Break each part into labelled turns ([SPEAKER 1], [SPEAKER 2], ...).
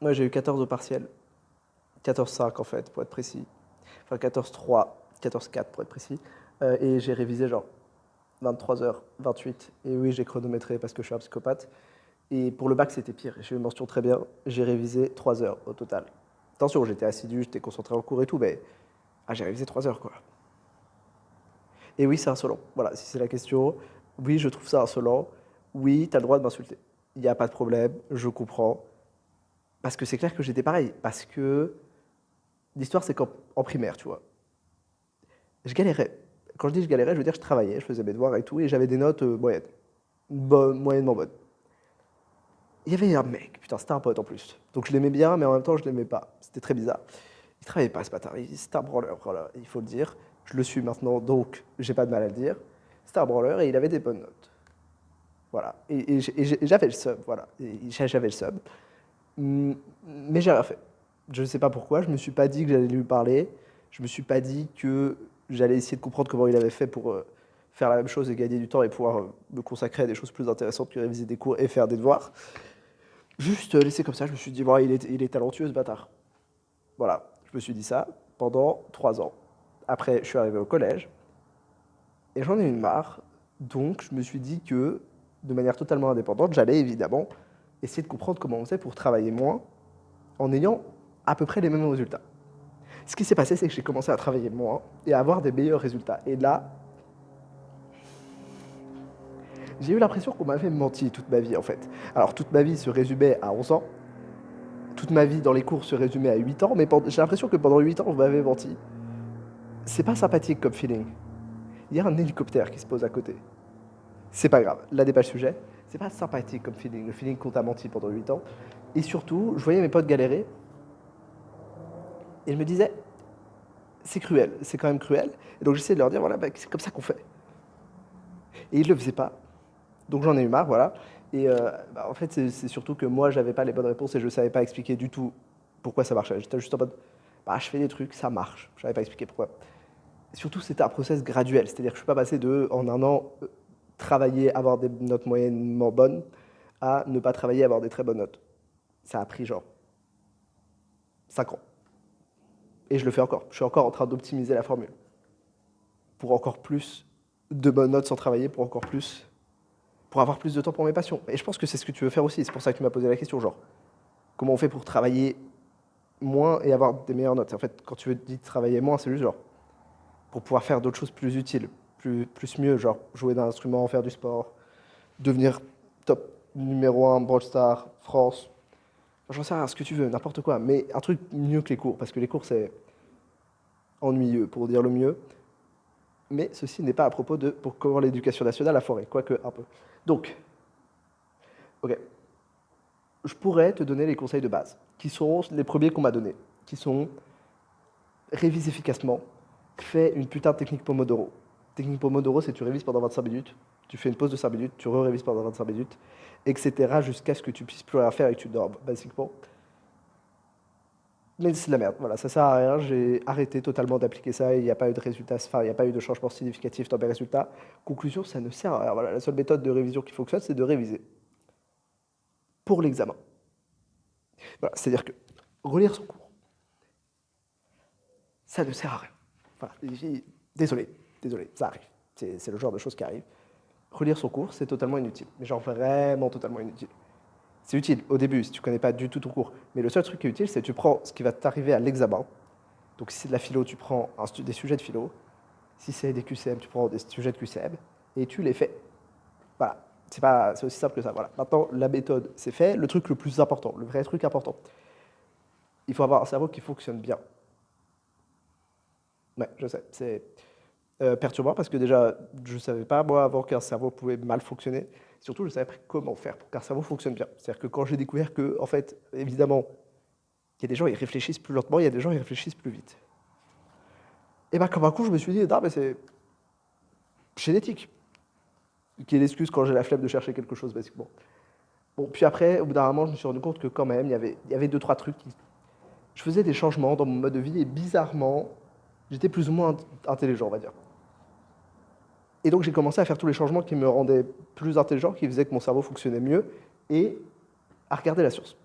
[SPEAKER 1] Moi, j'ai eu 14 au partiel. 14,5 en fait, pour être précis. Enfin, 14,3, 14,4 pour être précis. Et j'ai révisé genre 23h, 28. Et oui, j'ai chronométré parce que je suis un psychopathe. Et pour le bac, c'était pire. J'ai eu une mention très bien. J'ai révisé 3 heures au total. Attention, j'étais assidu, j'étais concentré en cours et tout, mais j'ai révisé 3 heures, quoi. Et oui, c'est insolent. Voilà, si c'est la question. Oui, je trouve ça insolent. Oui, tu as le droit de m'insulter. Il n'y a pas de problème, je comprends. Parce que c'est clair que j'étais pareil. Parce que l'histoire, c'est qu'en primaire, tu vois, je galérais. Quand je dis je galérais, je veux dire je travaillais, je faisais mes devoirs et tout, et j'avais des notes moyennes. Moyennement bonnes. Il y avait un mec, putain, c'était un pote en plus. Donc je l'aimais bien, mais en même temps, je l'aimais pas. C'était très bizarre. Il travaillait pas ce matin, c'était un branleur, voilà, il faut le dire. Je le suis maintenant, donc j'ai pas de mal à le dire. C'était un branleur et il avait des bonnes notes. Voilà. Et j'avais le seum, voilà. J'avais le seum. Mais j'ai rien fait. Je ne sais pas pourquoi, je me suis pas dit que j'allais lui parler. Je me suis pas dit que j'allais essayer de comprendre comment il avait fait pour faire la même chose et gagner du temps et pouvoir me consacrer à des choses plus intéressantes que réviser des cours et faire des devoirs. Juste laissé comme ça, je me suis dit, bon, il est talentueux ce bâtard. Voilà, je me suis dit ça pendant 3 ans. Après, je suis arrivé au collège et j'en ai eu marre. Donc, je me suis dit que, de manière totalement indépendante, j'allais évidemment essayer de comprendre comment on faisait pour travailler moins en ayant à peu près les mêmes résultats. Ce qui s'est passé, c'est que j'ai commencé à travailler moins et à avoir des meilleurs résultats. Et là, j'ai eu l'impression qu'on m'avait menti toute ma vie, en fait. Alors, toute ma vie se résumait à 11 ans. Toute ma vie dans les cours se résumait à 8 ans, mais j'ai l'impression que pendant 8 ans, on m'avait menti. C'est pas sympathique comme feeling. Il y a un hélicoptère qui se pose à côté. C'est pas grave, là n'est pas le sujet. C'est pas sympathique comme feeling, le feeling qu'on t'a menti pendant 8 ans. Et surtout, je voyais mes potes galérer et je me disais, c'est cruel, c'est quand même cruel. Et donc j'essayais de leur dire, voilà, c'est comme ça qu'on fait. Et ils le faisaient pas. Donc j'en ai eu marre, voilà. Et en fait, c'est surtout que moi, j'avais pas les bonnes réponses et je savais pas expliquer du tout pourquoi ça marchait. J'étais juste en mode, je fais des trucs, ça marche. Je savais pas expliquer pourquoi. Et surtout, c'était un process graduel. C'est-à-dire que je suis pas passé de, en un an, travailler, avoir des notes moyennement bonnes, à ne pas travailler, avoir des très bonnes notes. Ça a pris genre 5 ans. Et je le fais encore. Je suis encore en train d'optimiser la formule. Pour encore plus de bonnes notes sans travailler, pour encore plus. Pour avoir plus de temps pour mes passions. Et je pense que c'est ce que tu veux faire aussi. C'est pour ça que tu m'as posé la question, genre, comment on fait pour travailler moins et avoir des meilleures notes. En fait, quand tu veux dire travailler moins, c'est juste genre, pour pouvoir faire d'autres choses plus utiles, plus mieux, genre jouer d'un instrument, faire du sport, devenir top numéro 1, Brawl Star, France. J'en sais rien, ce que tu veux, n'importe quoi. Mais un truc mieux que les cours, parce que les cours, c'est ennuyeux, pour dire le mieux. Mais ceci n'est pas à propos de pour comment l'éducation nationale a foiré, quoique un peu. Donc, ok, je pourrais te donner les conseils de base, qui sont les premiers qu'on m'a donnés, qui sont révise efficacement, fais une putain de technique Pomodoro. Technique Pomodoro, c'est tu révises pendant 25 minutes, tu fais une pause de 5 minutes, tu révises pendant 25 minutes, etc. jusqu'à ce que tu puisses plus rien faire et que tu dors, basiquement. Mais c'est de la merde, voilà, ça sert à rien, j'ai arrêté totalement d'appliquer ça et il n'y a pas eu de résultats, enfin, il n'y a pas eu de changement significatif dans mes résultats. Conclusion, ça ne sert à rien, voilà, la seule méthode de révision qui fonctionne, c'est de réviser pour l'examen. Voilà, c'est-à-dire que relire son cours, ça ne sert à rien. Voilà, désolé, désolé, ça arrive, c'est le genre de choses qui arrivent. Relire son cours, c'est totalement inutile, mais genre vraiment totalement inutile. C'est utile au début si tu connais pas du tout ton cours, mais le seul truc qui est utile, c'est que tu prends ce qui va t'arriver à l'examen. Donc si c'est de la philo, tu prends des sujets de philo. Si c'est des QCM, tu prends des sujets de QCM et tu les fais. Voilà, c'est aussi simple que ça. Voilà. Maintenant, la méthode, c'est fait. Le truc le plus important, le vrai truc important, il faut avoir un cerveau qui fonctionne bien. Ouais, je sais, c'est perturbant parce que déjà, je ne savais pas, moi, avant qu'un cerveau pouvait mal fonctionner. Surtout, je ne savais pas comment faire pour qu'un cerveau fonctionne bien. C'est-à-dire que quand j'ai découvert que, en fait, évidemment, il y a des gens, ils réfléchissent plus lentement, il y a des gens, ils réfléchissent plus vite. Et bien, comme un coup, je me suis dit, non, mais c'est génétique. Qui est l'excuse quand j'ai la flemme de chercher quelque chose, basiquement. Bon, puis après, au bout d'un moment, je me suis rendu compte que quand même, il y avait deux, trois trucs. Je faisais des changements dans mon mode de vie et bizarrement, j'étais plus ou moins intelligent, on va dire. Et donc j'ai commencé à faire tous les changements qui me rendaient plus intelligent, qui faisaient que mon cerveau fonctionnait mieux, et à regarder la science.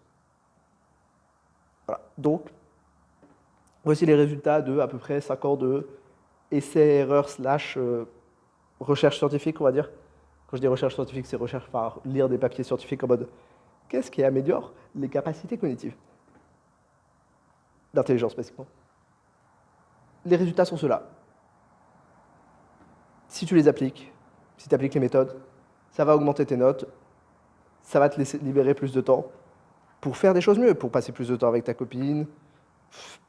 [SPEAKER 1] Voilà. Donc, voici les résultats de à peu près 5 ans de essais-erreurs / recherche scientifique, on va dire. Quand je dis recherche scientifique, c'est recherche par lire des papiers scientifiques en mode qu'est-ce qui améliore les capacités cognitives d'intelligence, basiquement. Les résultats sont ceux-là. Si tu les appliques, si tu appliques les méthodes, ça va augmenter tes notes, ça va te laisser libérer plus de temps pour faire des choses mieux, pour passer plus de temps avec ta copine,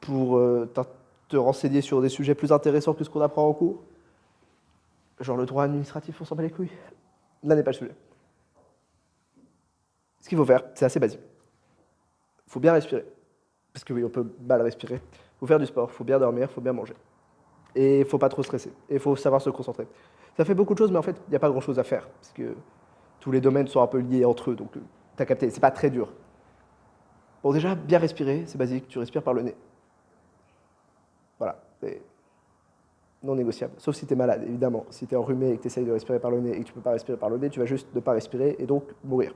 [SPEAKER 1] pour te renseigner sur des sujets plus intéressants que ce qu'on apprend en cours. Genre le droit administratif, on s'en bat les couilles. Là n'est pas le sujet. Ce qu'il faut faire, c'est assez basique. Il faut bien respirer. Parce que oui, on peut mal respirer. Il faut faire du sport, il faut bien dormir, il faut bien manger. Et il ne faut pas trop stresser. Et il faut savoir se concentrer. Ça fait beaucoup de choses, mais en fait, il n'y a pas grand-chose à faire. Parce que tous les domaines sont un peu liés entre eux. Donc, tu as capté, c'est pas très dur. Bon, déjà, bien respirer, c'est basique. Tu respires par le nez. Voilà. C'est non négociable. Sauf si tu es malade, évidemment. Si tu es enrhumé et que tu essayes de respirer par le nez et que tu ne peux pas respirer par le nez, tu vas juste ne pas respirer et donc mourir.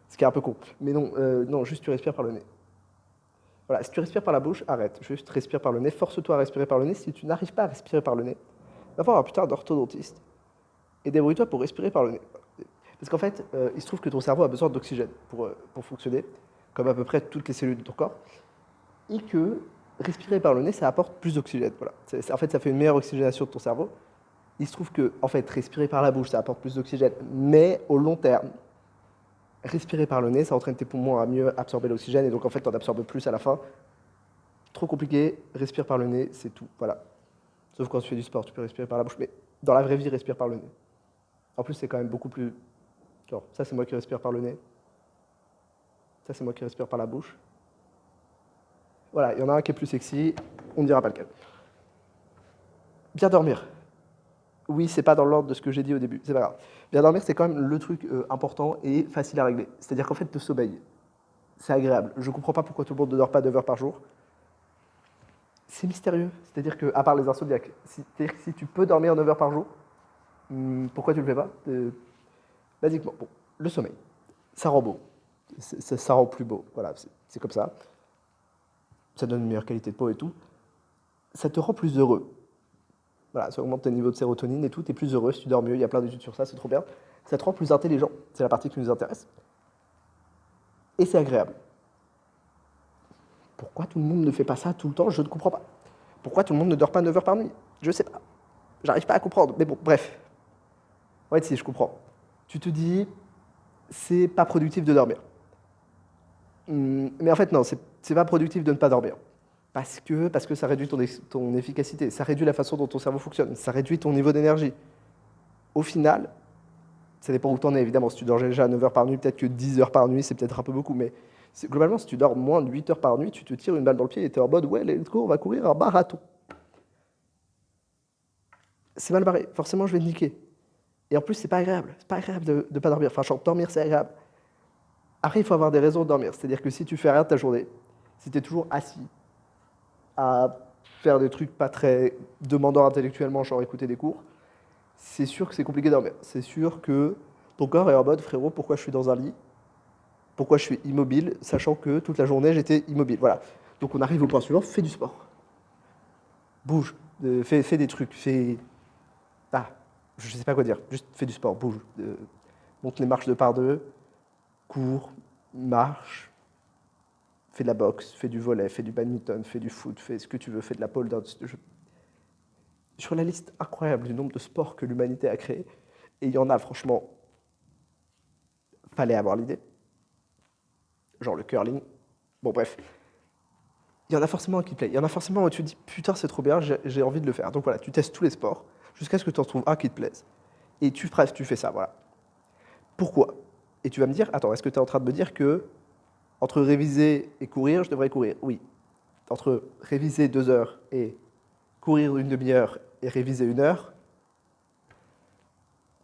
[SPEAKER 1] Ce qui est un peu con. Mais non, non, juste tu respires par le nez. Voilà, si tu respires par la bouche, arrête. Juste respire par le nez. Force-toi à respirer par le nez. Si tu n'arrives pas à respirer par le nez, va voir un putain d'orthodontiste et débrouille-toi pour respirer par le nez. Parce qu'en fait, il se trouve que ton cerveau a besoin d'oxygène pour fonctionner, comme à peu près toutes les cellules de ton corps, et que respirer par le nez, ça apporte plus d'oxygène. Voilà. En fait, ça fait une meilleure oxygénation de ton cerveau. Il se trouve que, en fait, respirer par la bouche, ça apporte plus d'oxygène, mais au long terme, respirer par le nez, ça entraîne tes poumons à mieux absorber l'oxygène, et donc en fait, tu en absorbes plus à la fin. Trop compliqué, respire par le nez, c'est tout. Voilà. Sauf quand tu fais du sport, tu peux respirer par la bouche, mais dans la vraie vie, respire par le nez. En plus, c'est quand même beaucoup plus... Genre, ça, c'est moi qui respire par le nez. Ça, c'est moi qui respire par la bouche. Voilà, il y en a un qui est plus sexy, on ne dira pas lequel. Bien dormir. Oui, c'est pas dans l'ordre de ce que j'ai dit au début, c'est pas grave. Bien dormir, c'est quand même le truc important et facile à régler. C'est-à-dire qu'en fait, le sommeil, c'est agréable. Je comprends pas pourquoi tout le monde ne dort pas 9 heures par jour. C'est mystérieux. C'est-à-dire que, à part les insomniaques, si tu peux dormir 9 heures par jour, pourquoi tu le fais pas Basiquement, bon, le sommeil, ça rend beau. Ça rend plus beau. Voilà, c'est comme ça. Ça donne une meilleure qualité de peau et tout. Ça te rend plus heureux. Voilà, ça augmente tes niveaux de sérotonine et tout, t'es plus heureux si tu dors mieux, il y a plein d'études sur ça, c'est trop bien. Ça te rend plus intelligent, c'est la partie qui nous intéresse. Et c'est agréable. Pourquoi tout le monde ne fait pas ça tout le temps? Je ne comprends pas. Pourquoi tout le monde ne dort pas 9 heures par nuit? Je sais pas. J'arrive pas à comprendre, mais bon, bref. Ouais, si, je comprends. Tu te dis, c'est pas productif de dormir. Mais en fait, non, c'est pas productif de ne pas dormir. Parce que ça réduit ton efficacité, ça réduit la façon dont ton cerveau fonctionne, ça réduit ton niveau d'énergie. Au final, ça dépend où tu en es, évidemment. Si tu dors déjà 9 heures par nuit, peut-être que 10 heures par nuit, c'est peut-être un peu beaucoup, mais globalement, si tu dors moins de 8 heures par nuit, tu te tires une balle dans le pied et tu es en mode, ouais, let's go, on va courir un marathon. C'est mal barré, forcément, je vais te niquer. Et en plus, c'est pas agréable de ne pas dormir. Enfin, genre, dormir, c'est agréable. Après, il faut avoir des raisons de dormir. C'est-à-dire que si tu fais rien de ta journée, si tu es toujours assis à faire des trucs pas très demandants intellectuellement, genre écouter des cours, c'est sûr que c'est compliqué de dormir. C'est sûr que ton corps est en mode, frérot, pourquoi je suis dans un lit? Pourquoi je suis immobile, sachant que toute la journée, j'étais immobile. Voilà. Donc on arrive au point suivant, fais du sport. Bouge, fais des trucs, Ah, je sais pas quoi dire, juste fais du sport, bouge. Monte les marches 2 par 2, cours, marche, fais de la boxe, fais du volley, fais du badminton, fais du foot, fais ce que tu veux, fais de la pole dance. Sur la liste incroyable du nombre de sports que l'humanité a créés, et il y en a franchement, fallait avoir l'idée, genre le curling, bon bref, il y en a forcément un qui te plaît, il y en a forcément où tu te dis putain c'est trop bien, j'ai envie de le faire. Donc voilà, tu testes tous les sports, jusqu'à ce que tu en trouves un qui te plaise, et tu fais ça, voilà. Pourquoi? Et tu vas me dire, attends, est-ce que tu es en train de me dire que entre réviser et courir, je devrais courir? Oui. Entre réviser 2 heures et courir une demi-heure et réviser 1 heure,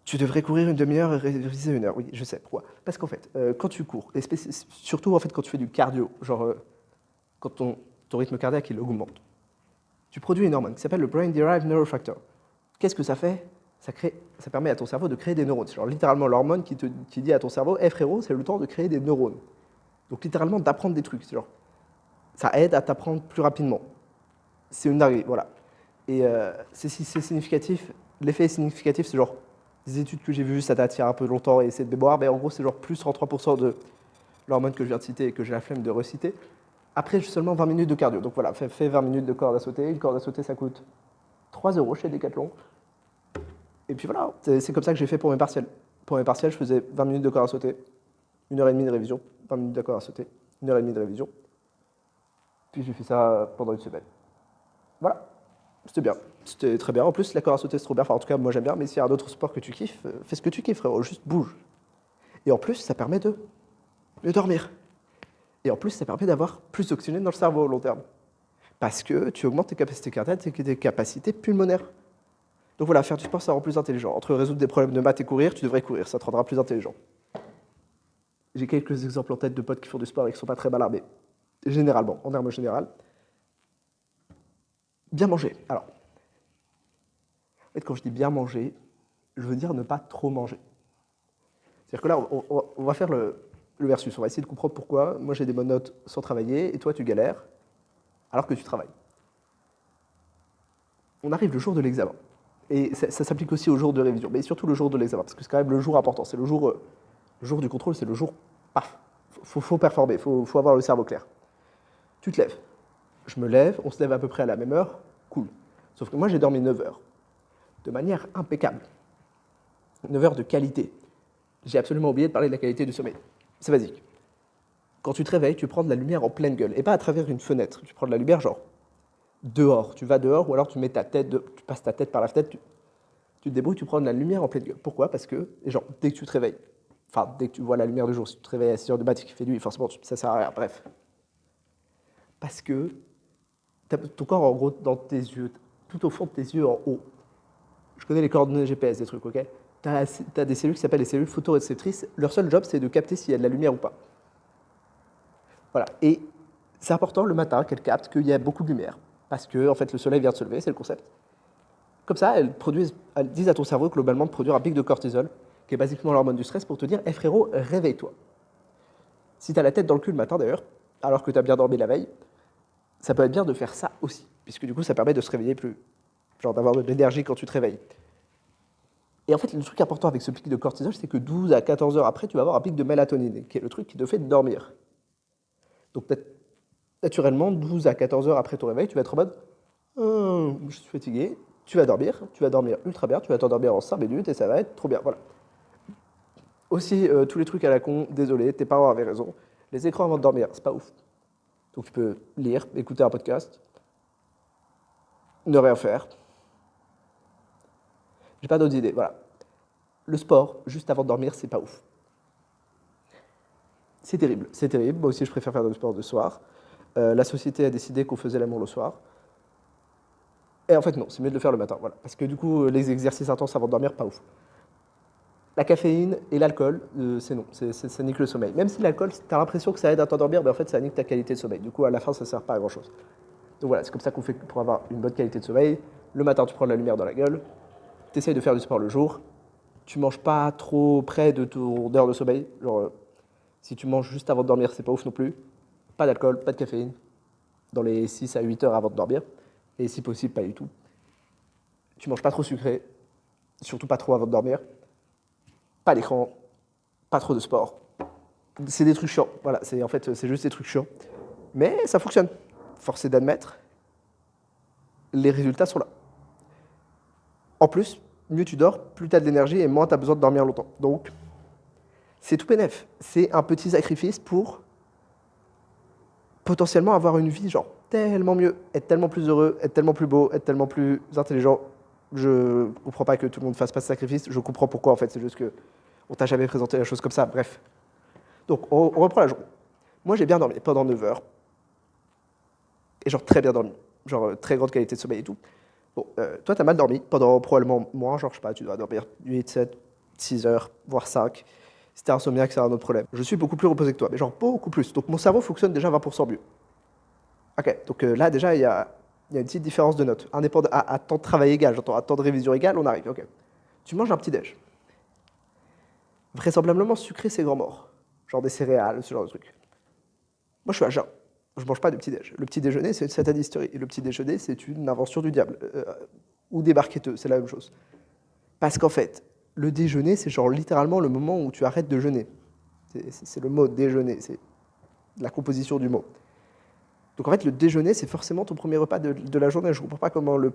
[SPEAKER 1] tu devrais courir une demi-heure et réviser 1 heure. Oui, je sais. Pourquoi? Parce qu'en fait, quand tu cours, et surtout en fait quand tu fais du cardio, genre quand ton rythme cardiaque il augmente, tu produis une hormone qui s'appelle le Brain Derived Neurofactor. Qu'est-ce que ça fait? Ça permet à ton cerveau de créer des neurones. C'est genre littéralement l'hormone qui dit à ton cerveau, hey frérot, c'est le temps de créer des neurones. Donc littéralement d'apprendre des trucs. C'est genre, Ça aide à t'apprendre plus rapidement. C'est une dinguerie, voilà. Et c'est significatif. L'effet est significatif, c'est genre des études que j'ai vues, ça date il y a un peu longtemps et c'est de mémoire, mais en gros, c'est genre plus 33% de l'hormone que je viens de citer et que j'ai la flemme de reciter. Après, j'ai seulement 20 minutes de cardio. Donc voilà, fais 20 minutes de corde à sauter. Une corde à sauter, ça coûte 3 € chez Decathlon. Et puis voilà, c'est comme ça que j'ai fait pour mes partiels. Pour mes partiels, je faisais 20 minutes de corde à sauter, 1h30 de révision, 20 minutes de corde à sauter, 1h30 de révision. Puis j'ai fait ça pendant une semaine. Voilà, c'était bien. C'était très bien. En plus, la corde à sauter, c'est trop bien. Enfin, en tout cas, moi j'aime bien. Mais s'il y a un autre sport que tu kiffes, fais ce que tu kiffes, frérot. Juste bouge. Et en plus, ça permet de mieux dormir. Et en plus, ça permet d'avoir plus d'oxygène dans le cerveau au long terme. Parce que tu augmentes tes capacités cardiaques et tes capacités pulmonaires. Donc voilà, faire du sport, ça rend plus intelligent. Entre résoudre des problèmes de maths et courir, tu devrais courir, ça te rendra plus intelligent. J'ai quelques exemples en tête de potes qui font du sport et qui ne sont pas très mal armés. Généralement, en termes général. Bien manger. Alors, en fait, quand je dis bien manger, je veux dire ne pas trop manger. C'est-à-dire que là, on va faire le versus. On va essayer de comprendre pourquoi moi j'ai des bonnes notes sans travailler et toi tu galères alors que tu travailles. On arrive le jour de l'examen. Et ça s'applique aussi au jour de révision, mais surtout le jour de l'examen, parce que c'est quand même le jour important. C'est le jour du contrôle, c'est le jour, paf, faut performer, faut avoir le cerveau clair. Tu te lèves. Je me lève, on se lève à peu près à la même heure, cool. Sauf que moi, j'ai dormi 9 heures, de manière impeccable. 9 heures de qualité. J'ai absolument oublié de parler de la qualité du sommeil. C'est basique. Quand tu te réveilles, tu prends de la lumière en pleine gueule, et pas à travers une fenêtre. Tu prends de la lumière genre dehors. Tu vas dehors, ou alors tu mets tu passes ta tête par la fenêtre, tu te débrouilles, tu prends de la lumière en pleine gueule. Pourquoi? Parce que, genre, dès que tu te réveilles, enfin, dès que tu vois la lumière du jour, si tu te réveilles à 6 heures du matin, qu'il fait nuit, forcément, ça sert à rien. Bref. Parce que ton corps, en gros, dans tes yeux, tout au fond de tes yeux, en haut, je connais les coordonnées GPS, des trucs, ok? Tu as des cellules qui s'appellent les cellules photoréceptrices. Leur seul job, c'est de capter s'il y a de la lumière ou pas. Voilà. Et c'est important le matin qu'elles captent qu'il y a beaucoup de lumière. Parce que, en fait, le soleil vient de se lever, c'est le concept. Comme ça, elles disent à ton cerveau globalement de produire un pic de cortisol, qui est basiquement l'hormone du stress, pour te dire hey, frérot, réveille-toi. Si tu as la tête dans le cul le matin d'ailleurs, alors que tu as bien dormi la veille, ça peut être bien de faire ça aussi, puisque du coup, ça permet de se réveiller plus. Genre d'avoir de l'énergie quand tu te réveilles. Et en fait, le truc important avec ce pic de cortisol, c'est que 12 à 14 heures après, tu vas avoir un pic de mélatonine, qui est le truc qui te fait dormir. Donc, peut-être naturellement, 12 à 14 heures après ton réveil, tu vas être en mode je suis fatigué. Tu vas dormir ultra bien, tu vas t'endormir en 5 minutes et ça va être trop bien, voilà. Aussi, tous les trucs à la con, désolé, tes parents avaient raison. Les écrans avant de dormir, c'est pas ouf. Donc tu peux lire, écouter un podcast, ne rien faire. J'ai pas d'autres idées, voilà. Le sport, juste avant de dormir, c'est pas ouf. C'est terrible. Moi aussi, je préfère faire du sport le soir. La société a décidé qu'on faisait l'amour le soir. Et en fait, non, c'est mieux de le faire le matin, voilà. Parce que du coup, les exercices intenses avant de dormir, pas ouf. La caféine et l'alcool, c'est non, ça nique le sommeil. Même si l'alcool, tu as l'impression que ça aide à t'endormir, mais en fait, ça nique ta qualité de sommeil. Du coup, à la fin, ça ne sert pas à grand-chose. Donc voilà, c'est comme ça qu'on fait pour avoir une bonne qualité de sommeil. Le matin, tu prends de la lumière dans la gueule, tu essayes de faire du sport le jour, tu manges pas trop près de ton heure de sommeil. Genre, si tu manges juste avant de dormir, c'est pas ouf non plus. Pas d'alcool, pas de caféine, dans les 6 à 8 heures avant de dormir. Et si possible, pas du tout. Tu manges pas trop sucré, surtout pas trop avant de dormir. Pas d'écran, pas trop de sport. C'est des trucs chiants. Voilà, en fait, c'est juste des trucs chiants. Mais ça fonctionne. Force est d'admettre, les résultats sont là. En plus, mieux tu dors, plus tu as de l'énergie et moins tu as besoin de dormir longtemps. Donc, c'est tout bénef. C'est un petit sacrifice pour potentiellement avoir une vie genre tellement mieux, être tellement plus heureux, être tellement plus beau, être tellement plus intelligent. Je comprends pas que tout le monde fasse pas ce sacrifice. Je comprends pourquoi en fait. C'est juste que on t'a jamais présenté la chose comme ça. Bref. Donc, on reprend la journée. Moi, j'ai bien dormi pendant 9 heures. Et genre très bien dormi. Genre très grande qualité de sommeil et tout. Bon, toi, t'as mal dormi pendant probablement moins, genre je sais pas, tu dois dormir 8, 7, 6 heures, voire 5. Si t'es insomniaque, c'est un autre problème. Je suis beaucoup plus reposé que toi, mais genre beaucoup plus. Donc mon cerveau fonctionne déjà 20% mieux. Ok, donc là déjà, il y a une petite différence de notes. Indépendant, à temps de travail égal, j'entends, à temps de révision égal, on arrive, ok. Tu manges un petit déj. Vraisemblablement sucré, c'est grand mort. Genre des céréales, ce genre de truc. Moi, je suis à jeun. je mange pas de petit-déj. Le petit déjeuner, c'est une satanistique. Et le petit déjeuner, c'est une invention du diable. Ou des marketeux, c'est la même chose. Parce qu'en fait, le déjeuner, c'est genre littéralement le moment où tu arrêtes de jeûner. C'est le mot déjeuner, c'est la composition du mot. Donc en fait, le déjeuner, c'est forcément ton premier repas de la journée. Je ne comprends pas comment le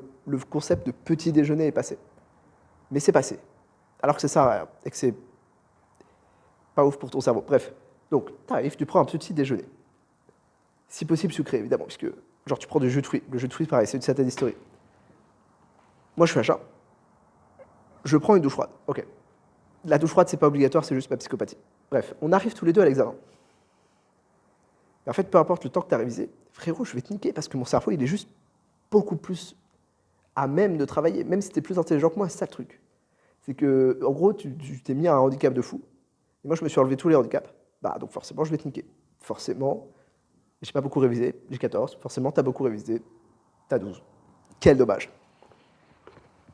[SPEAKER 1] concept de petit déjeuner est passé. Mais c'est passé. Alors que c'est ça, et que c'est pas ouf pour ton cerveau. Bref, donc t'arrives, tu prends un petit déjeuner. Si possible sucré, évidemment, puisque genre tu prends du jus de fruits. Le jus de fruits, pareil, c'est une certaine historie. Moi, je suis à jeun. Je prends une douche froide. Ok. La douche froide, c'est pas obligatoire, c'est juste ma psychopathie. Bref, on arrive tous les deux à l'examen. Et en fait, peu importe le temps que tu as révisé, frérot, je vais te niquer parce que mon cerveau, il est juste beaucoup plus à même de travailler, même si tu es plus intelligent que moi, c'est ça le truc. C'est que, en gros, tu t'es mis à un handicap de fou. Et moi, je me suis enlevé tous les handicaps. Bah, donc forcément, je vais te niquer. Forcément, j'ai pas beaucoup révisé, j'ai 14. Forcément, tu as beaucoup révisé, tu as 12. Quel dommage.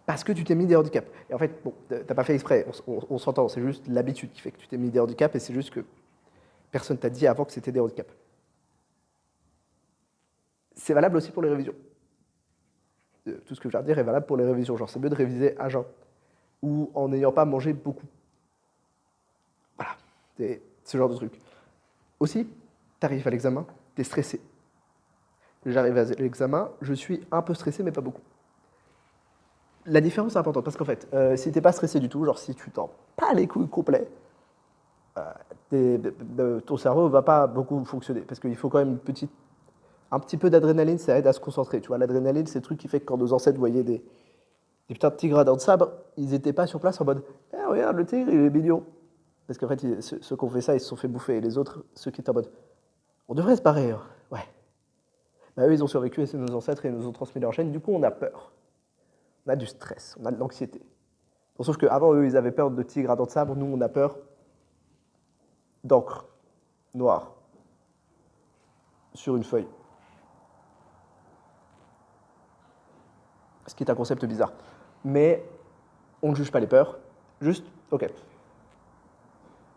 [SPEAKER 1] Parce que tu t'es mis des handicaps. Et en fait, bon, t'as pas fait exprès, on s'entend, c'est juste l'habitude qui fait que tu t'es mis des handicaps et c'est juste que personne t'a dit avant que c'était des handicaps. C'est valable aussi pour les révisions. Tout ce que je viens de dire est valable pour les révisions. Genre, c'est mieux de réviser à jeun ou en n'ayant pas mangé beaucoup. Voilà, c'est ce genre de truc. Aussi, t'arrives à l'examen, t'es stressé. J'arrive à l'examen, je suis un peu stressé, mais pas beaucoup. La différence est importante parce qu'en fait, si t'es pas stressé du tout, genre si tu t'en pas les couilles complets, ton cerveau va pas beaucoup fonctionner parce qu'il faut quand même un petit peu d'adrénaline, ça aide à se concentrer. Tu vois, l'adrénaline, c'est le truc qui fait que quand nos ancêtres voyaient des putains de tigres à dents de sabre, ils n'étaient pas sur place en mode « Ah, regarde, le tigre, il est mignon ». Parce qu'en fait, ceux qui ont fait ça, ils se sont fait bouffer. Et les autres, ceux qui étaient en mode « On devrait se barrer, hein. Ouais ». Bah, eux, ils ont survécu et c'est nos ancêtres et ils nous ont transmis leur gène. Du coup, on a peur. On a du stress, on a de l'anxiété. Bon, sauf qu'avant, eux, ils avaient peur de tigres à dents de sabre. Nous, on a peur d'encre noire sur une feuille. Ce qui est un concept bizarre. Mais on ne juge pas les peurs. Juste, ok.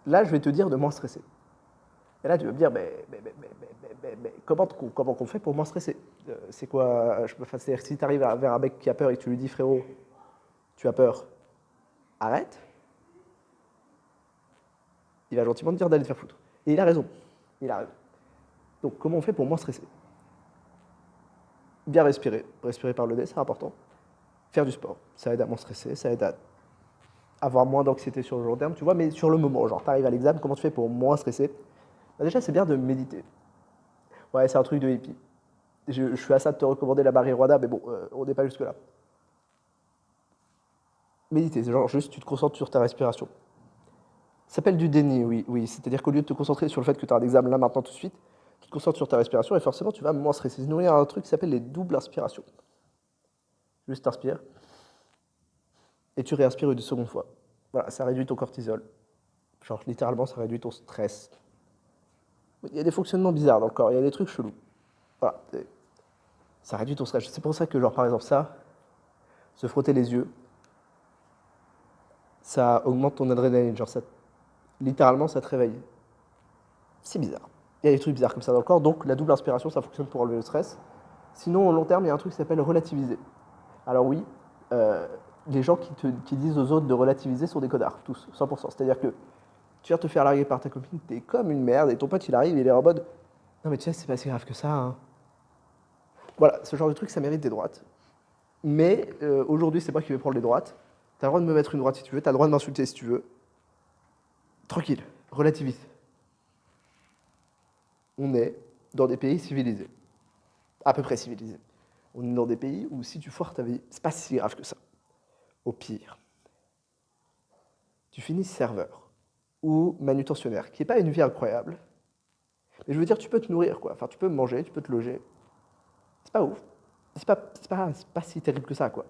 [SPEAKER 1] Là, je vais te dire de moins stresser. Et là, tu vas me dire, mais comment on fait pour moins stresser? C'est quoi? C'est-à-dire, si tu arrives vers un mec qui a peur et que tu lui dis, frérot, tu as peur, arrête, il va gentiment te dire d'aller te faire foutre. Et il a raison. Il a raison. Donc, comment on fait pour moins stresser? Bien respirer. Respirer par le nez, c'est important. Faire du sport, ça aide à moins stresser, ça aide à avoir moins d'anxiété sur le long terme, tu vois, mais sur le moment, genre, tu arrives à l'examen, comment tu fais pour moins stresser? Bah, déjà, c'est bien de méditer. Ouais, c'est un truc de hippie. Je suis à ça de te recommander la marijuana, mais bon, on n'est pas jusque-là. Méditer, c'est genre juste tu te concentres sur ta respiration. Ça s'appelle du déni, oui, oui. C'est-à-dire qu'au lieu de te concentrer sur le fait que tu as un examen là maintenant tout de suite, tu te concentres sur ta respiration et forcément tu vas moins stresser. Sinon, il y a un truc qui s'appelle les doubles inspirations. Juste inspire et tu réinspires une seconde fois. Voilà, ça réduit ton cortisol. Genre littéralement, ça réduit ton stress. Il y a des fonctionnements bizarres dans le corps, il y a des trucs chelous. Voilà, ça réduit ton stress. C'est pour ça que, genre, par exemple, ça, se frotter les yeux, ça augmente ton adrénaline. Genre, littéralement, ça te réveille. C'est bizarre. Il y a des trucs bizarres comme ça dans le corps, donc la double inspiration, ça fonctionne pour enlever le stress. Sinon, au long terme, il y a un truc qui s'appelle relativiser. Alors oui, les gens qui disent aux autres de relativiser sont des connards, tous, 100%. C'est-à-dire que tu viens te faire larguer par ta copine, t'es comme une merde, et ton pote, il arrive, il est en mode « Non mais tu sais, c'est pas si grave que ça, hein. » Voilà, ce genre de truc, ça mérite des droites. Mais aujourd'hui, c'est moi qui vais prendre les droites. T'as le droit de me mettre une droite si tu veux, t'as le droit de m'insulter si tu veux. Tranquille, relativise. On est dans des pays civilisés. À peu près civilisés. On est dans des pays où si tu foires ta vie, c'est pas si grave que ça. Au pire, tu finis serveur ou manutentionnaire, qui n'est pas une vie incroyable. Mais je veux dire, tu peux te nourrir, quoi. Enfin, tu peux manger, tu peux te loger. C'est pas ouf. C'est pas si terrible que ça, quoi.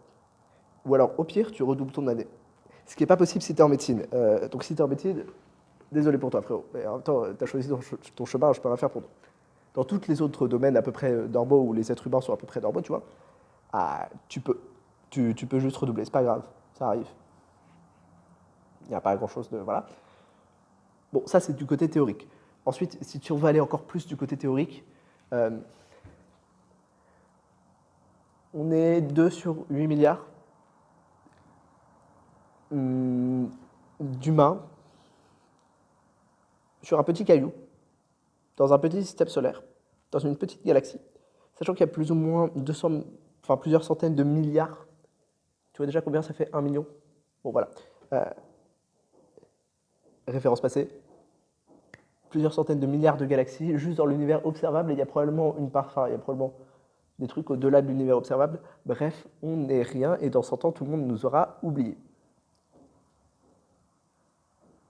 [SPEAKER 1] Ou alors, au pire, tu redoubles ton année. Ce qui n'est pas possible si tu es en médecine. Donc, si tu es en médecine, désolé pour toi, frérot. Mais en même temps, tu as choisi ton chemin, je peux rien faire pour toi. Dans tous les autres domaines à peu près normaux, où les êtres humains sont à peu près normaux, tu vois, tu peux. Tu peux juste redoubler, c'est pas grave, ça arrive. Il n'y a pas grand-chose de... Voilà. Bon, ça, c'est du côté théorique. Ensuite, si tu veux aller encore plus du côté théorique, On est 2 sur 8 milliards d'humains sur un petit caillou, dans un petit système solaire, dans une petite galaxie, sachant qu'il y a plus ou moins plusieurs centaines de milliards. Tu vois déjà combien ça fait 1 million? Bon, voilà. Référence passée. Plusieurs centaines de milliards de galaxies juste dans l'univers observable, et il y a probablement des trucs au-delà de l'univers observable. Bref, on n'est rien, et dans 100 ans, tout le monde nous aura oubliés.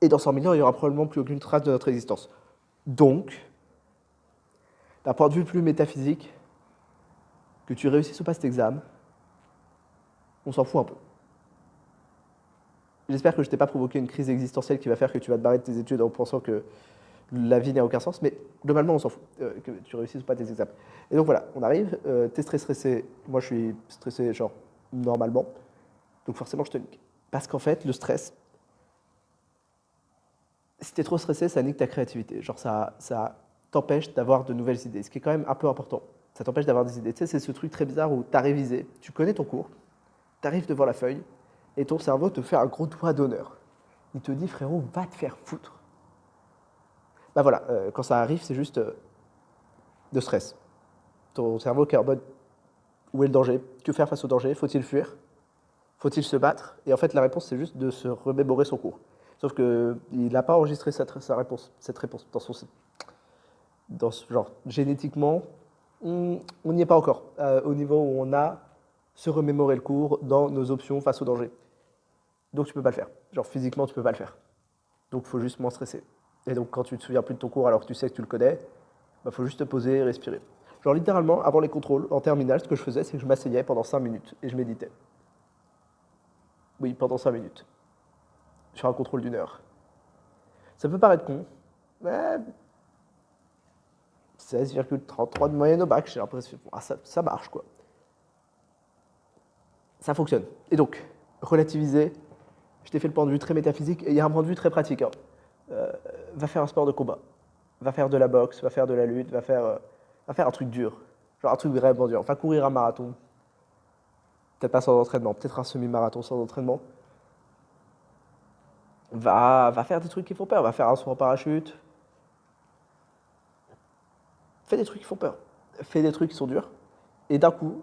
[SPEAKER 1] Et dans 100 000 ans, il n'y aura probablement plus aucune trace de notre existence. Donc, d'un point de vue plus métaphysique, que tu réussisses ou pas cet examen, on s'en fout un peu. J'espère que je t'ai pas provoqué une crise existentielle qui va faire que tu vas te barrer de tes études en pensant que la vie n'a aucun sens, mais globalement, on s'en fout, que tu réussisses ou pas tes examens. Et donc voilà, on arrive, t'es stressé, moi je suis stressé genre normalement, donc forcément je te nique. Parce qu'en fait, le stress, si t'es trop stressé, ça nique ta créativité. Genre ça t'empêche d'avoir de nouvelles idées, ce qui est quand même un peu important. Ça t'empêche d'avoir des idées. Tu sais, c'est ce truc très bizarre où t'as révisé, tu connais ton cours, t'arrives devant la feuille, et ton cerveau te fait un gros doigt d'honneur. Il te dit, frérot, va te faire foutre. Bah voilà, quand ça arrive, c'est juste de stress. Ton cerveau qui est en mode, où est le danger? Que faire face au danger? Faut-il fuir? Faut-il se battre? Et en fait, la réponse, c'est juste de se remémorer son cours. Sauf qu'il n'a pas enregistré cette réponse dans ce genre. Génétiquement, on n'y est pas encore, au niveau où on a se remémorer le cours dans nos options face au danger. Donc tu peux pas le faire. Genre physiquement, tu peux pas le faire. Donc il faut juste moins stresser. Et donc quand tu te souviens plus de ton cours alors que tu sais que tu le connais, bah faut juste te poser et respirer. Genre littéralement, avant les contrôles, en terminale, ce que je faisais, c'est que je m'asseyais pendant 5 minutes et je méditais. Oui, pendant 5 minutes. Sur un contrôle d'1 heure. Ça peut paraître con, mais 16,33 de moyenne au bac, j'ai l'impression. Ah, ça marche, quoi. Ça fonctionne. Et donc, relativiser, je t'ai fait le point de vue très métaphysique, et il y a un point de vue très pratique. Hein. Va faire un sport de combat. Va faire de la boxe, va faire de la lutte, va faire un truc dur. Genre un truc vraiment dur. Va courir un marathon. Peut-être pas sans entraînement, peut-être un semi-marathon sans entraînement. Va faire des trucs qui font peur. Va faire un saut en parachute. Fais des trucs qui font peur. Fais des trucs qui sont durs. Et d'un coup,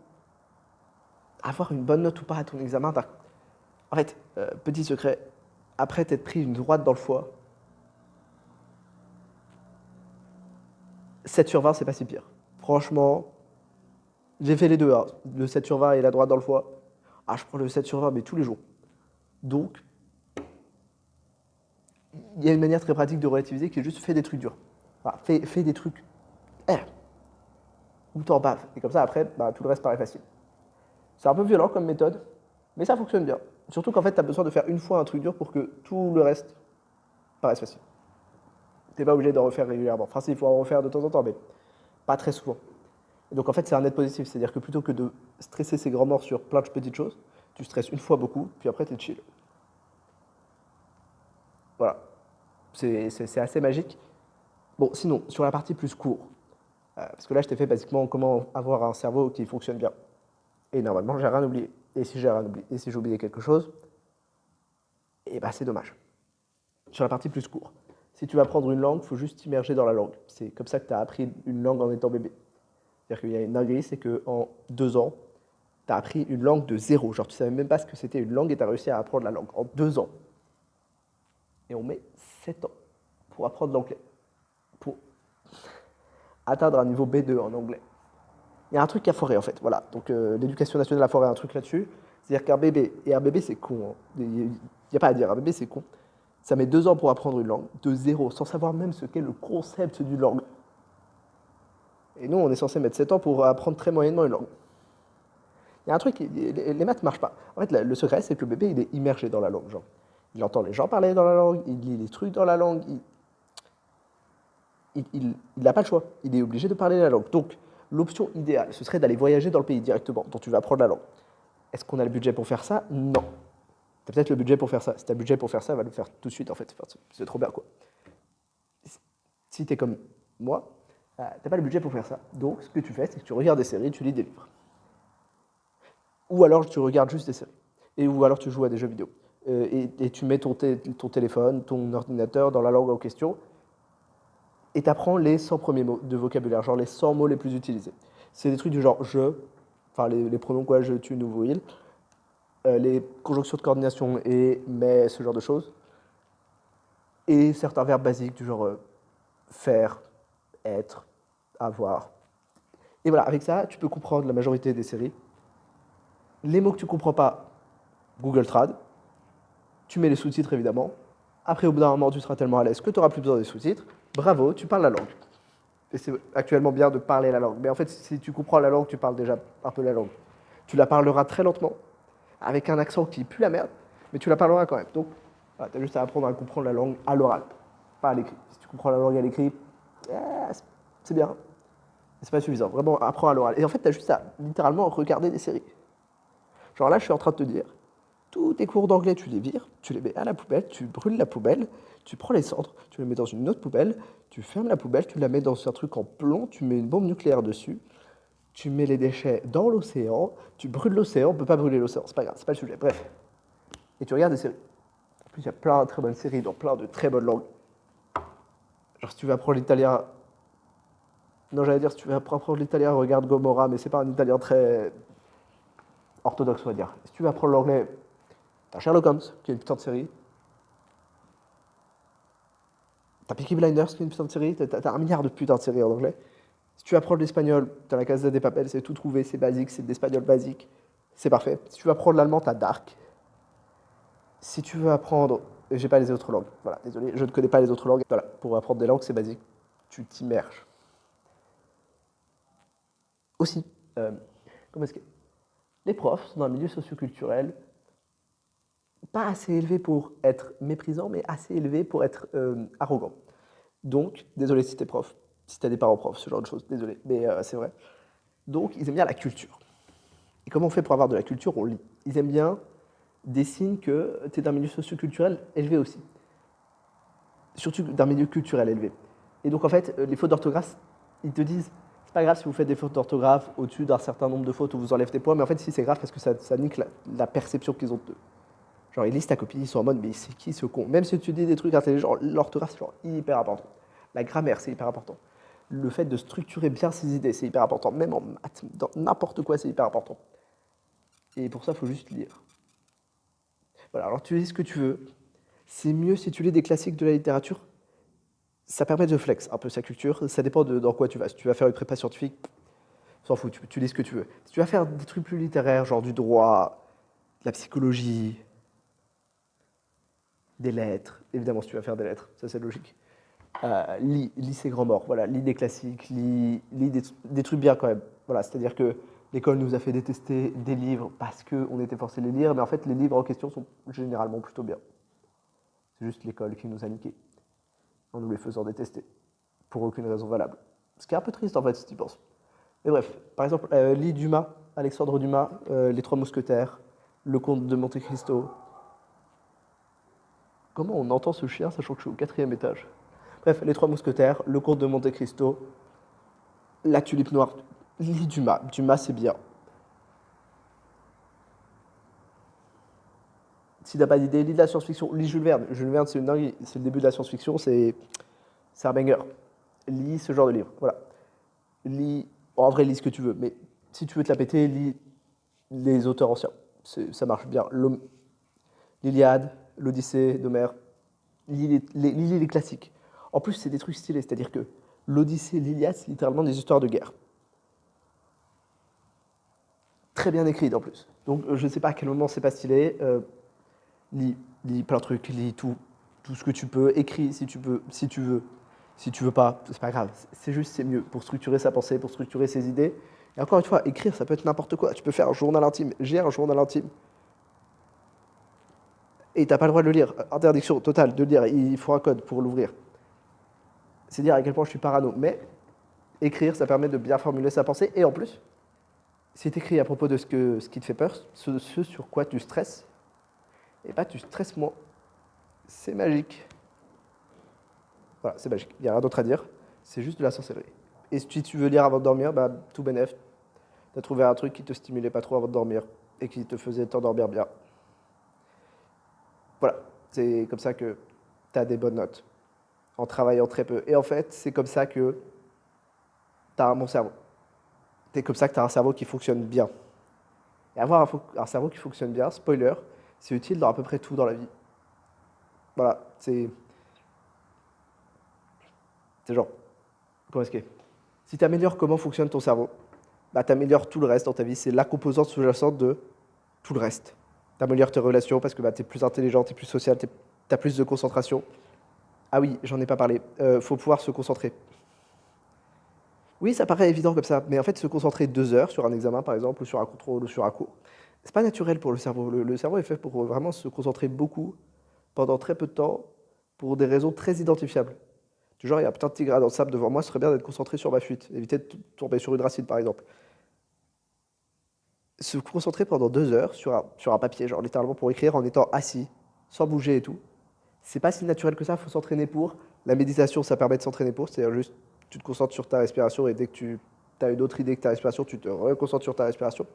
[SPEAKER 1] avoir une bonne note ou pas à ton examen. En fait, petit secret, après t'être pris une droite dans le foie, 7 sur 20, c'est pas si pire. Franchement, j'ai fait les deux, hein, le 7 sur 20 et la droite dans le foie. Ah, je prends le 7 sur 20, mais tous les jours. Donc, il y a une manière très pratique de relativiser qui est juste fais des trucs durs. Enfin, fais des trucs. Ou t'en baves. Et comme ça, après, bah, tout le reste paraît facile. C'est un peu violent comme méthode, mais ça fonctionne bien. Surtout qu'en fait, tu as besoin de faire une fois un truc dur pour que tout le reste paraisse facile. T'es pas obligé d'en refaire régulièrement. Enfin, si, il faut en refaire de temps en temps, mais pas très souvent. Et donc en fait, c'est un net positif. C'est-à-dire que plutôt que de stresser ses grands morts sur plein de petites choses, tu stresses une fois beaucoup, puis après, t'es chill. Voilà. C'est assez magique. Bon, sinon, sur la partie plus court, parce que là, je t'ai fait basiquement comment avoir un cerveau qui fonctionne bien. Et normalement, j'ai rien oublié. Et si j'ai rien oublié, et si j'ai oublié quelque chose, eh ben c'est dommage. Sur la partie plus court, si tu vas apprendre une langue, il faut juste t'immerger dans la langue. C'est comme ça que tu as appris une langue en étant bébé. C'est-à-dire qu'il y a une dinguerie, c'est qu'en 2 ans, tu as appris une langue de zéro. Genre, tu savais même pas ce que c'était une langue et tu as réussi à apprendre la langue en 2 ans. Et on met 7 ans pour apprendre l'anglais. Pour atteindre un niveau B2 en anglais. Il y a un truc qui a foiré en fait. Voilà. Donc l'éducation nationale a foiré un truc là-dessus. C'est-à-dire qu'un bébé, et un bébé c'est con, hein. Il n'y a pas à dire, un bébé c'est con. Ça met 2 ans pour apprendre une langue, de zéro, sans savoir même ce qu'est le concept d'une langue. Et nous, on est censé mettre 7 ans pour apprendre très moyennement une langue. Il y a un truc, les maths ne marchent pas. En fait, le secret, c'est que le bébé, il est immergé dans la langue. Genre. Il entend les gens parler dans la langue, il lit les trucs dans la langue. Il n'a pas le choix. Il est obligé de parler la langue. Donc, l'option idéale, ce serait d'aller voyager dans le pays directement, dont tu vas apprendre la langue. Est-ce qu'on a le budget pour faire ça? Non. Tu as peut-être le budget pour faire ça. Si tu as le budget pour faire ça, va le faire tout de suite, en fait. Enfin, c'est trop bien, quoi. Si tu es comme moi, T'as pas le budget pour faire ça. Donc, ce que tu fais, c'est que tu regardes des séries, tu lis des livres. Ou alors, tu regardes juste des séries. Ou alors, tu joues à des jeux vidéo. Et tu mets ton téléphone, ton ordinateur dans la langue en question, et tu apprends les 100 premiers mots de vocabulaire, genre les 100 mots les plus utilisés. C'est des trucs du genre je, enfin les pronoms quoi, je, tu, nous, vous, il, les conjonctions de coordination et mais, ce genre de choses, et certains verbes basiques du genre faire, être, avoir. Et voilà, avec ça, tu peux comprendre la majorité des séries. Les mots que tu comprends pas, Google Trad. Tu mets les sous-titres évidemment. Après, au bout d'un moment, tu seras tellement à l'aise que tu n'auras plus besoin des sous-titres. Bravo, tu parles la langue. Et c'est actuellement bien de parler la langue. Mais en fait, si tu comprends la langue, tu parles déjà un peu la langue. Tu la parleras très lentement, avec un accent qui pue la merde, mais tu la parleras quand même. Donc, voilà, tu as juste à apprendre à comprendre la langue à l'oral, pas à l'écrit. Si tu comprends la langue à l'écrit, c'est bien. C'est pas suffisant. Vraiment, apprends à l'oral. Et en fait, tu as juste à littéralement regarder des séries. Genre là, je suis en train de te dire, tous tes cours d'anglais, tu les vires, tu les mets à la poubelle, tu brûles la poubelle, tu prends les cendres, tu les mets dans une autre poubelle, tu fermes la poubelle, tu la mets dans un truc en plomb, tu mets une bombe nucléaire dessus, tu mets les déchets dans l'océan, tu brûles l'océan, on peut pas brûler l'océan, c'est pas grave, c'est pas le sujet, bref. Et tu regardes des séries. En plus, il y a plein de très bonnes séries dans plein de très bonnes langues. Genre, si tu veux apprendre l'italien. Non, j'allais dire, si tu veux apprendre l'italien, regarde Gomorrah, mais c'est pas un italien très orthodoxe, on va dire. Si tu veux apprendre l'anglais, t'as Sherlock Holmes, qui est une putain de série. T'as Peaky Blinders, qui est une putain de série. T'as un milliard de putains de séries en anglais. Si tu veux apprendre l'espagnol, t'as la Casa de Papel, c'est tout trouvé, c'est basique, c'est de l'espagnol basique. C'est parfait. Si tu veux apprendre l'allemand, t'as Dark. Si tu veux apprendre. J'ai pas les autres langues. Voilà, désolé, je ne connais pas les autres langues. Voilà, pour apprendre des langues, c'est basique. Tu t'immerges. Aussi, comment est-ce que. Les profs sont dans un milieu socioculturel pas assez élevé pour être méprisant, mais assez élevé pour être arrogant. Donc, désolé si t'es prof, si t'as des parents profs, ce genre de choses, désolé, mais c'est vrai. Donc, ils aiment bien la culture. Et comment on fait pour avoir de la culture? On lit. Ils aiment bien des signes que tu es d'un milieu socioculturel élevé aussi. Surtout d'un milieu culturel élevé. Et donc, en fait, les fautes d'orthographe, ils te disent, c'est pas grave si vous faites des fautes d'orthographe au-dessus d'un certain nombre de fautes où vous enlèvez des points, mais en fait, si c'est grave parce que ça nique la perception qu'ils ont de. Genre, ils lisent ta copie, ils sont en mode, mais c'est qui ce con? Même si tu dis des trucs intelligents, l'orthographe, c'est genre hyper important. La grammaire, c'est hyper important. Le fait de structurer bien ses idées, c'est hyper important. Même en maths, dans n'importe quoi, c'est hyper important. Et pour ça, il faut juste lire. Voilà, alors tu lis ce que tu veux. C'est mieux si tu lis des classiques de la littérature. Ça permet de flex un peu sa culture. Ça dépend de dans quoi tu vas. Si tu vas faire une prépa scientifique, s'en fout, tu lis ce que tu veux. Si tu vas faire des trucs plus littéraires, genre du droit, de la psychologie, des lettres, évidemment, si tu vas faire des lettres, ça c'est logique. Lis ces grands morts, voilà, lis des classiques, lis des trucs bien quand même. Voilà, c'est-à-dire que l'école nous a fait détester des livres parce qu'on était forcé de les lire, mais en fait, les livres en question sont généralement plutôt bien. C'est juste l'école qui nous a niqués, en nous les faisant détester, pour aucune raison valable. Ce qui est un peu triste en fait, si tu y penses. Mais bref, par exemple, lis Dumas, Alexandre Dumas, Les Trois Mousquetaires, Le Comte de Monte Cristo. Comment on entend ce chien sachant que je suis au 4e étage? Bref, Les Trois Mousquetaires, Le Comte de Monte Cristo, La Tulipe Noire. Lis Dumas. Dumas, c'est bien. Si t'as pas d'idée, lis de la science-fiction. Lis Jules Verne. Jules Verne, c'est une dinguerie. C'est le début de la science-fiction, c'est un banger. Lis ce genre de livre. Voilà. Lis. Bon, en vrai, lis ce que tu veux, mais si tu veux te la péter, lis les auteurs anciens. Ça marche bien. L'Iliade, l'Odyssée d'Homère. Lis les classiques. En plus, c'est des trucs stylés, c'est-à-dire que l'Odyssée, l'Iliade, c'est littéralement des histoires de guerre. Très bien écrites en plus. Donc, je ne sais pas à quel moment c'est pas stylé. Lis plein de trucs, lis tout ce que tu peux, écris si tu peux, si tu veux. Si tu veux pas, c'est pas grave. C'est juste, c'est mieux pour structurer sa pensée, pour structurer ses idées. Et encore une fois, écrire, ça peut être n'importe quoi. Tu peux faire un journal intime. J'ai un journal intime. Et t'as pas le droit de le lire. Interdiction totale de le lire. Il faut un code pour l'ouvrir. C'est dire à quel point je suis parano. Mais écrire, ça permet de bien formuler sa pensée. Et en plus, si tu écris à propos de ce qui te fait peur, ce sur quoi tu stresses, et bah tu stresses moins. C'est magique. Voilà, c'est magique. Il n'y a rien d'autre à dire. C'est juste de la sorcellerie. Et si tu veux lire avant de dormir, bah, tout bénef, tu as trouvé un truc qui te stimulait pas trop avant de dormir et qui te faisait t'endormir bien. Voilà, c'est comme ça que tu as des bonnes notes, en travaillant très peu. Et en fait, c'est comme ça que tu as un bon cerveau. C'est comme ça que tu as un cerveau qui fonctionne bien. Et avoir un cerveau qui fonctionne bien, spoiler, c'est utile dans à peu près tout dans la vie. Voilà, c'est genre, comment est-ce que si tu améliores comment fonctionne ton cerveau, bah, tu améliores tout le reste dans ta vie. C'est la composante sous-jacente de tout le reste. Tu améliores tes relations parce que bah, tu es plus intelligent, tu es plus social, tu as plus de concentration. Ah oui, j'en ai pas parlé. Faut pouvoir se concentrer. Oui, ça paraît évident comme ça, mais en fait, se concentrer 2 heures sur un examen, par exemple, ou sur un contrôle, ou sur un cours, c'est pas naturel pour le cerveau. Le cerveau est fait pour vraiment se concentrer beaucoup, pendant très peu de temps, pour des raisons très identifiables. Du genre, il y a un petit tigre dans le sable devant moi, ce serait bien d'être concentré sur ma fuite, éviter de tomber sur une racine, par exemple. Se concentrer pendant 2 heures sur un papier, genre littéralement pour écrire en étant assis, sans bouger et tout, c'est pas si naturel que ça, il faut s'entraîner pour. La méditation, ça permet de s'entraîner pour, c'est-à-dire juste, tu te concentres sur ta respiration et dès que tu as une autre idée que ta respiration, tu te reconcentres sur ta respiration.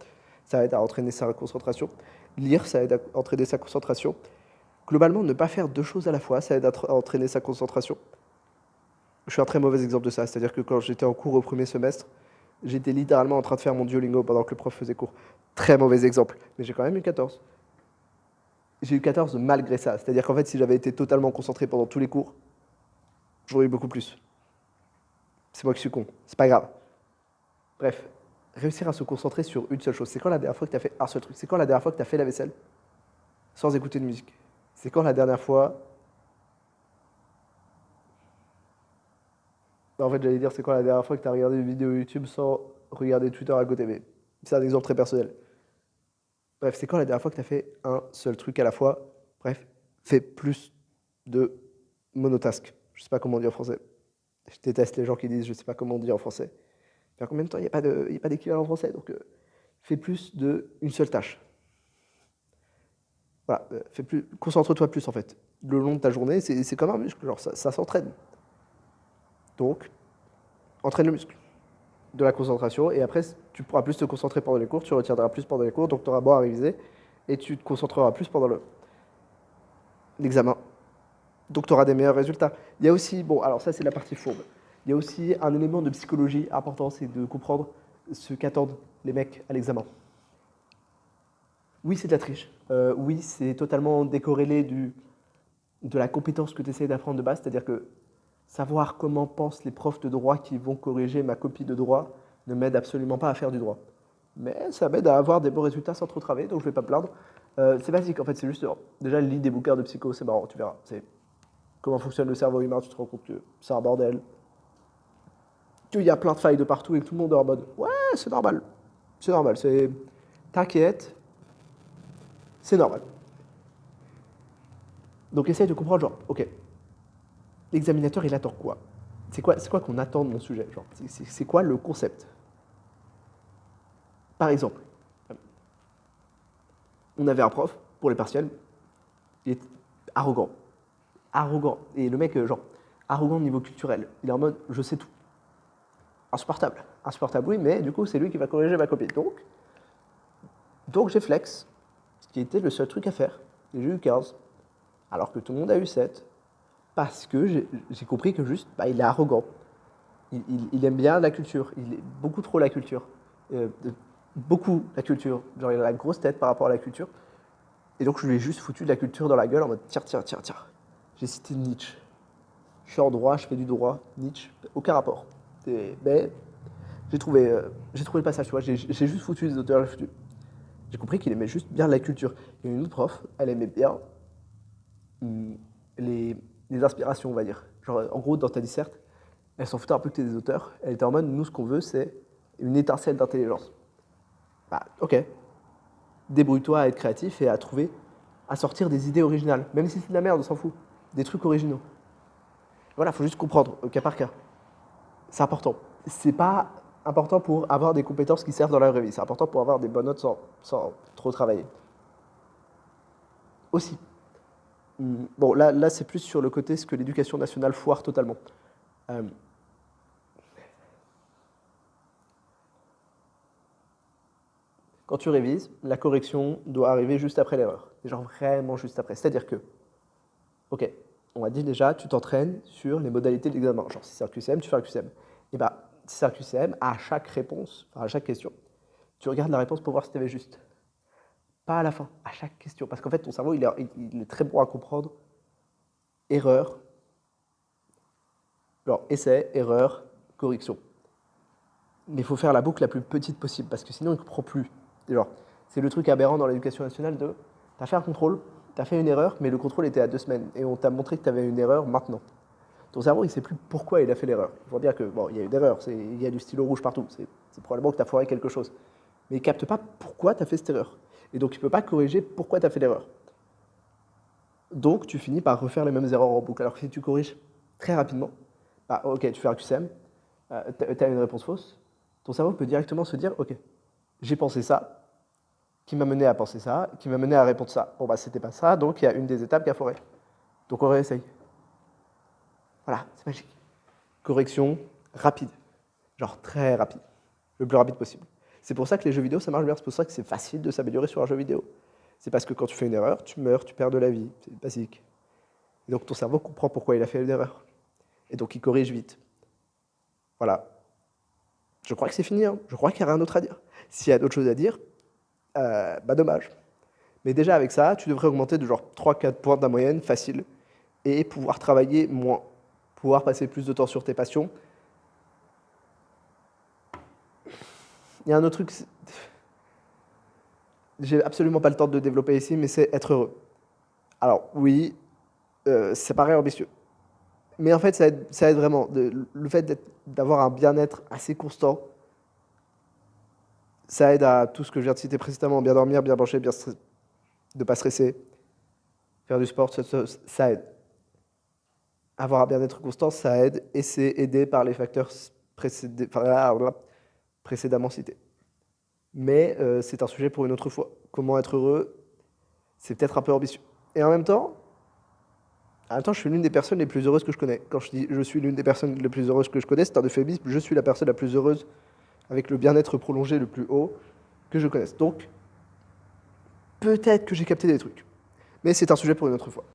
[SPEAKER 1] Ça aide à entraîner sa concentration. Lire, ça aide à entraîner sa concentration. Globalement, ne pas faire deux choses à la fois, ça aide à entraîner sa concentration. Je suis un très mauvais exemple de ça, c'est-à-dire que quand j'étais en cours au premier semestre, j'étais littéralement en train de faire mon Duolingo pendant que le prof faisait cours. Très mauvais exemple, mais j'ai quand même eu 14. J'ai eu 14 malgré ça, c'est-à-dire qu'en fait, si j'avais été totalement concentré pendant tous les cours, j'aurais eu beaucoup plus. C'est moi qui suis con, c'est pas grave. Bref, réussir à se concentrer sur une seule chose. C'est quand la dernière fois que tu as fait un seul truc? C'est quand la dernière fois que tu as fait la vaisselle sans écouter de musique? C'est quand la dernière fois... Non, en fait, j'allais dire, c'est quand la dernière fois que tu as regardé une vidéo YouTube sans regarder Twitter à côté, mais c'est un exemple très personnel. Bref, c'est quand la dernière fois que tu as fait un seul truc à la fois? Bref, fais plus de monotask. Je sais pas comment on dit en français. Je déteste les gens qui disent je sais pas comment on dit en français. Mais en même temps, il n'y a pas d'équivalent en français, donc fais plus d'une seule tâche. Voilà, concentre-toi plus en fait. Le long de ta journée, c'est comme un muscle, genre ça s'entraîne. Donc, entraîne le muscle de la concentration, et après, tu pourras plus te concentrer pendant les cours, tu retiendras plus pendant les cours, donc tu auras moins à réviser, et tu te concentreras plus pendant l'examen. Donc tu auras des meilleurs résultats. Il y a aussi, bon, alors ça c'est la partie fourbe, il y a aussi un élément de psychologie important, c'est de comprendre ce qu'attendent les mecs à l'examen. Oui, c'est de la triche. Oui, c'est totalement décorrélé de la compétence que tu essaies d'apprendre de base, c'est-à-dire que savoir comment pensent les profs de droit qui vont corriger ma copie de droit ne m'aide absolument pas à faire du droit. Mais ça m'aide à avoir des bons résultats sans trop travailler, donc je ne vais pas me plaindre. C'est basique, en fait, c'est juste, déjà, lis des bouquins de psycho, c'est marrant, tu verras. C'est comment fonctionne le cerveau humain, tu te rends compte que c'est un bordel. Qu'il y a plein de failles de partout et que tout le monde est en mode, ouais, c'est normal. C'est normal, c'est... T'inquiète, c'est normal. Donc essaye de comprendre, genre, ok, l'examinateur, il attend quoi? C'est quoi qu'on attend de mon sujet? Genre, c'est quoi le concept? Par exemple, on avait un prof, pour les partiels, il est arrogant. Arrogant. Et le mec, genre, arrogant au niveau culturel. Il est en mode, je sais tout. Insupportable. Insupportable, oui, mais du coup, c'est lui qui va corriger ma copie. Donc j'ai flex, ce qui était le seul truc à faire. Et j'ai eu 15, alors que tout le monde a eu 7. Parce que j'ai compris que juste, bah, il est arrogant. Il aime bien la culture. Il aime beaucoup trop la culture. Euh, beaucoup la culture. Genre, il a la grosse tête par rapport à la culture. Et donc, je lui ai juste foutu de la culture dans la gueule en mode tiens, tiens, tiens, tiens. J'ai cité Nietzsche. Je suis en droit, je fais du droit. Nietzsche, aucun rapport. Mais j'ai trouvé le passage, tu vois. J'ai juste foutu des auteurs, j'ai compris qu'il aimait juste bien la culture. Il y a une autre prof, elle aimait bien hum, les, les inspirations, on va dire. Genre, en gros, dans ta disserte, elle s'en foutait un peu que tu es des auteurs. Elle était en mode, nous, ce qu'on veut, c'est une étincelle d'intelligence. Bah, ok. Débrouille-toi à être créatif et à trouver, à sortir des idées originales. Même si c'est de la merde, on s'en fout. Des trucs originaux. Voilà, faut juste comprendre, au cas par cas. C'est important. C'est pas important pour avoir des compétences qui servent dans la vraie vie. C'est important pour avoir des bonnes notes sans trop travailler. Aussi. Bon, là c'est plus sur le côté ce que l'éducation nationale foire totalement. Euh, Quand tu révises, la correction doit arriver juste après l'erreur. Et genre vraiment juste après. C'est-à-dire que, ok, on a dit déjà, tu t'entraînes sur les modalités de l'examen. Genre, si c'est un QCM, tu fais un QCM. Et bah, si c'est un QCM, à chaque réponse, enfin, à chaque question, tu regardes la réponse pour voir si tu avais juste. Pas à la fin, à chaque question. Parce qu'en fait, ton cerveau, il est très bon à comprendre erreur, genre essai, erreur, correction. Mais il faut faire la boucle la plus petite possible, parce que sinon, il ne comprend plus. Genre, c'est le truc aberrant dans l'éducation nationale de, tu as fait un contrôle, tu as fait une erreur, mais le contrôle était à 2 semaines, et on t'a montré que tu avais une erreur maintenant. Ton cerveau, il ne sait plus pourquoi il a fait l'erreur. Il faut dire que, bon, il y a une erreur, il y a du stylo rouge partout, c'est probablement que tu as foiré quelque chose. Mais il ne capte pas pourquoi tu as fait cette erreur. Et donc, il ne peut pas corriger pourquoi tu as fait l'erreur. Donc, tu finis par refaire les mêmes erreurs en boucle. Alors que si tu corriges très rapidement, bah, ok, tu fais un QCM, tu as une réponse fausse, ton cerveau peut directement se dire, ok, j'ai pensé ça, qui m'a mené à penser ça, qui m'a mené à répondre ça. Bon, bah, c'était pas ça, donc il y a une des étapes qui a foiré. Donc, on réessaye. Voilà, c'est magique. Correction rapide. Genre très rapide. Le plus rapide possible. C'est pour ça que les jeux vidéo, ça marche bien. C'est pour ça que c'est facile de s'améliorer sur un jeu vidéo. C'est parce que quand tu fais une erreur, tu meurs, tu perds de la vie. C'est basique. Et donc ton cerveau comprend pourquoi il a fait une erreur. Et donc il corrige vite. Voilà. Je crois que c'est fini. Hein. Je crois qu'il n'y a rien d'autre à dire. S'il y a d'autres choses à dire, bah dommage. Mais déjà avec ça, tu devrais augmenter de genre 3-4 points de la moyenne, facile, et pouvoir travailler moins. Pouvoir passer plus de temps sur tes passions. Il y a un autre truc, j'ai absolument pas le temps de le développer ici, mais c'est être heureux. Alors oui, ça paraît ambitieux. Mais en fait, ça aide vraiment. Le fait d'avoir un bien-être assez constant, ça aide à tout ce que je viens de citer précédemment, bien dormir, bien manger, de ne pas stresser, faire du sport, ça aide. Avoir un bien-être constant, ça aide, et c'est aidé par les facteurs précédemment cités. Mais c'est un sujet pour une autre fois. Comment être heureux, c'est peut-être un peu ambitieux. Et en même temps, je suis l'une des personnes les plus heureuses que je connais. Quand je dis je suis l'une des personnes les plus heureuses que je connais, c'est un euphémisme. Je suis la personne la plus heureuse avec le bien-être prolongé le plus haut que je connaisse. Donc, peut-être que j'ai capté des trucs. Mais c'est un sujet pour une autre fois.